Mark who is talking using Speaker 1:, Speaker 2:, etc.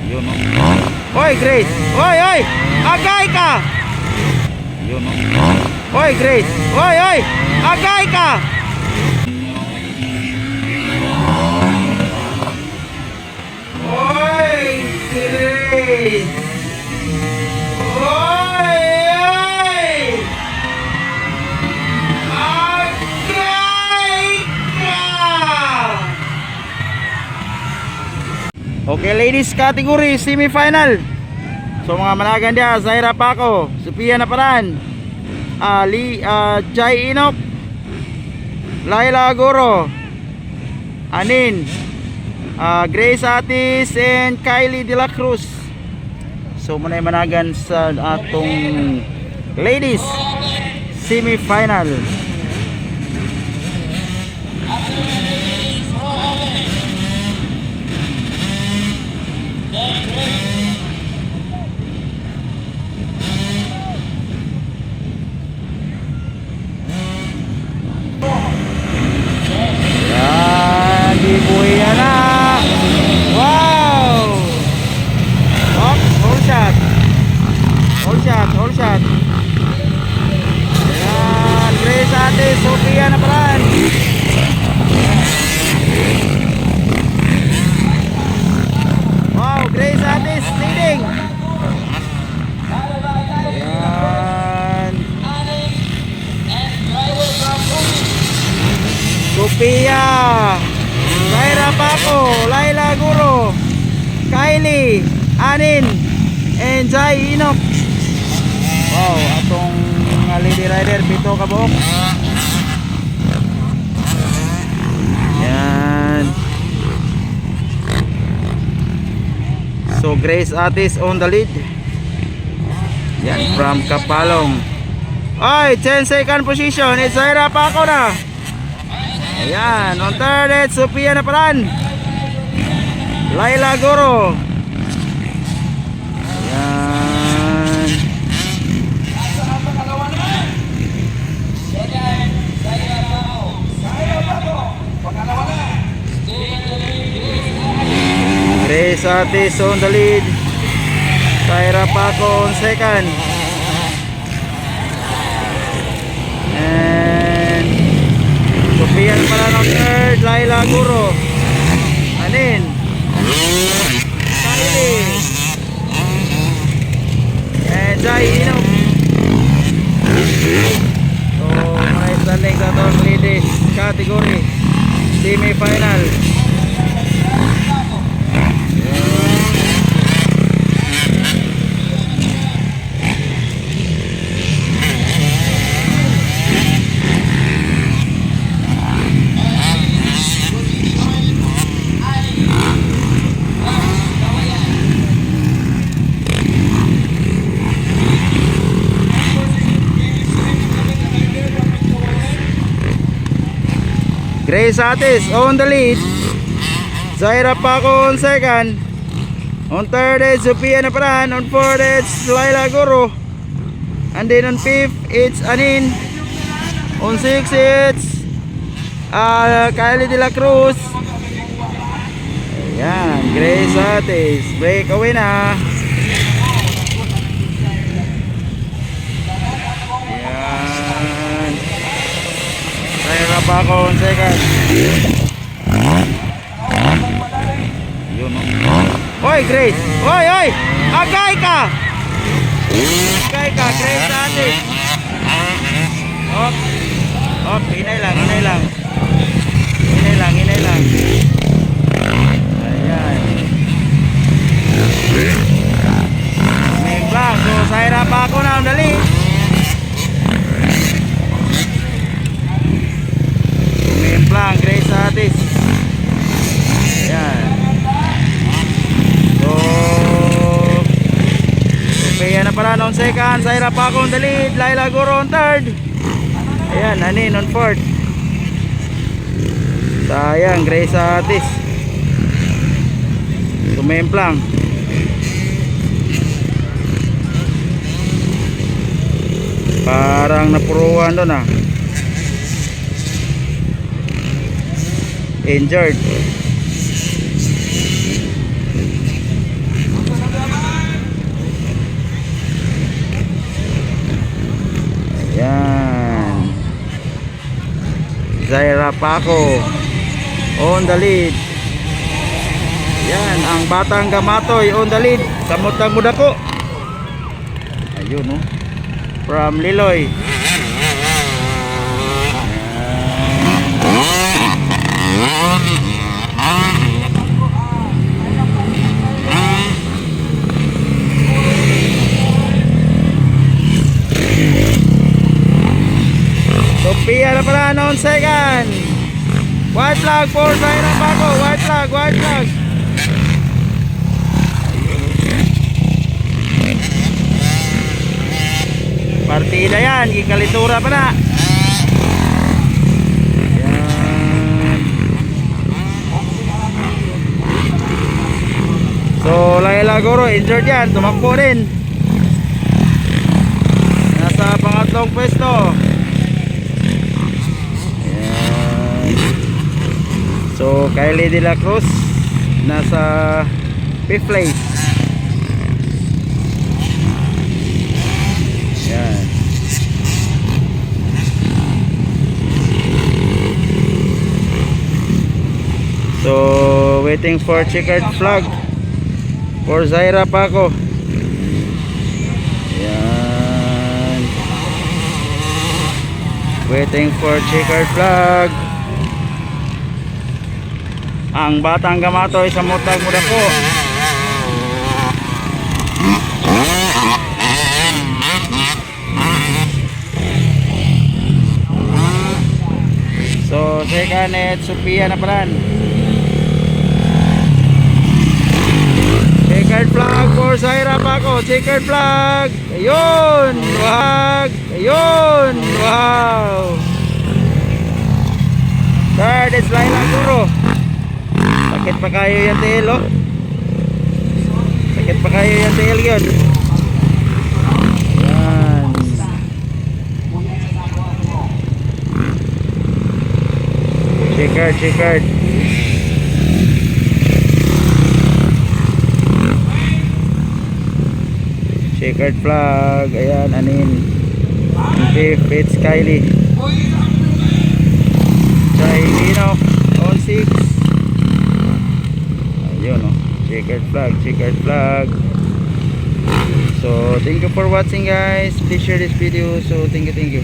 Speaker 1: Yun o. Hoy Grace. Hoy hoy. Agay ka. Yun o. Hoy Grace. Hoy hoy. Agay ka. Hoy Grace. Hoy hoy. Agay ka. Okay, ladies category semi-final. So mga managan dia, Zaira Paco, Sophia Naparan, Jai Inok, Laila Agoro, Anin, Grace Atis, and Kylie De La Cruz. So muna managan sa atong ladies semi-final. Buhay na. Wow. Up, hold shot. Hold shot, hold shot. Ayan, Grace Atis, Sophia Naparan. Wow, Grace Atis leading. Ayan. Sophia, Zaira Paco, Laila Guro, Kylie, Anin, and Jai Inok. Wow, atong lady rider pito ka buok. Yan. So Grace Atis on the lead. Yan from Kapalong. Oy, 10 second position. It's Zaira Paco na. Ayan, on third it's Sophia Naparan, Laila Goro. Ayan. Grace Atis on the lead, Zaira Paco on second, and Sophia Naparan on third, Laila Guro, Anin, Kylie, and Jai Inok. So mga standing sa itong ladies category semi-final. Grace Atis on the lead, Zaira Paco on second, on third is Sophia Naparan, on fourth it's Laila Guro, and then on fifth it's Anin, on sixth it's Kylie De La Cruz. Ayan, Grace Atis breakaway na. Zaira Paco on second. Yun o. Hoy Grace. Hoy hoy. Agay ka. Agay ka, Grace Atis. Hop. Hop, hinay lang, hinay lang. Hinay lang, hinay lang. Ayan. May blank. So Zaira Paco na ang dali. Lang Grace Atis. Ayan. So Sophia Naparan on second, Zaira Paco on the lead, Laila Guro on third. Ayan, Anin on fourth. Sayang, Grace Atis tumemplang. Parang napuruan doon ah. Injured. Zaira Paco on the lead. Yan, ang Batang Gamatoy on the lead. Samutang Mudako. Ayun, no? From Liloy. Sophia na pala on second. White flag for Zaira Paco. White flag, white flag. Partida yan, ikalitura pa na. Yan. So Laila Goro injured yan, tumakbo din. Nasa pangatlong pwesto. Yan. So Kylie De La Cruz nasa 5th place. Yan. So waiting for checkered flag for Zaira Paco. Yan. Waiting for checkered flag. Ang Batang Gamatoy sa Mutag Mudako. So second at Sophia na palan. Checkered flag for Zaira Paco. Checkered flag. Ayun, wag. Ayun, wow. Third is Laila Guro. Sakit pa kayo yung tail, oh. Sakit pa kayo yung tail yun. Yan. Checkered, checkered. Checkered flag. Ayan, anin. In fifth, it's Kylie. Chailino on 6. Ayun, oh. Checkered flag, checkered flag. So thank you for watching, guys. Please share this video. So thank you.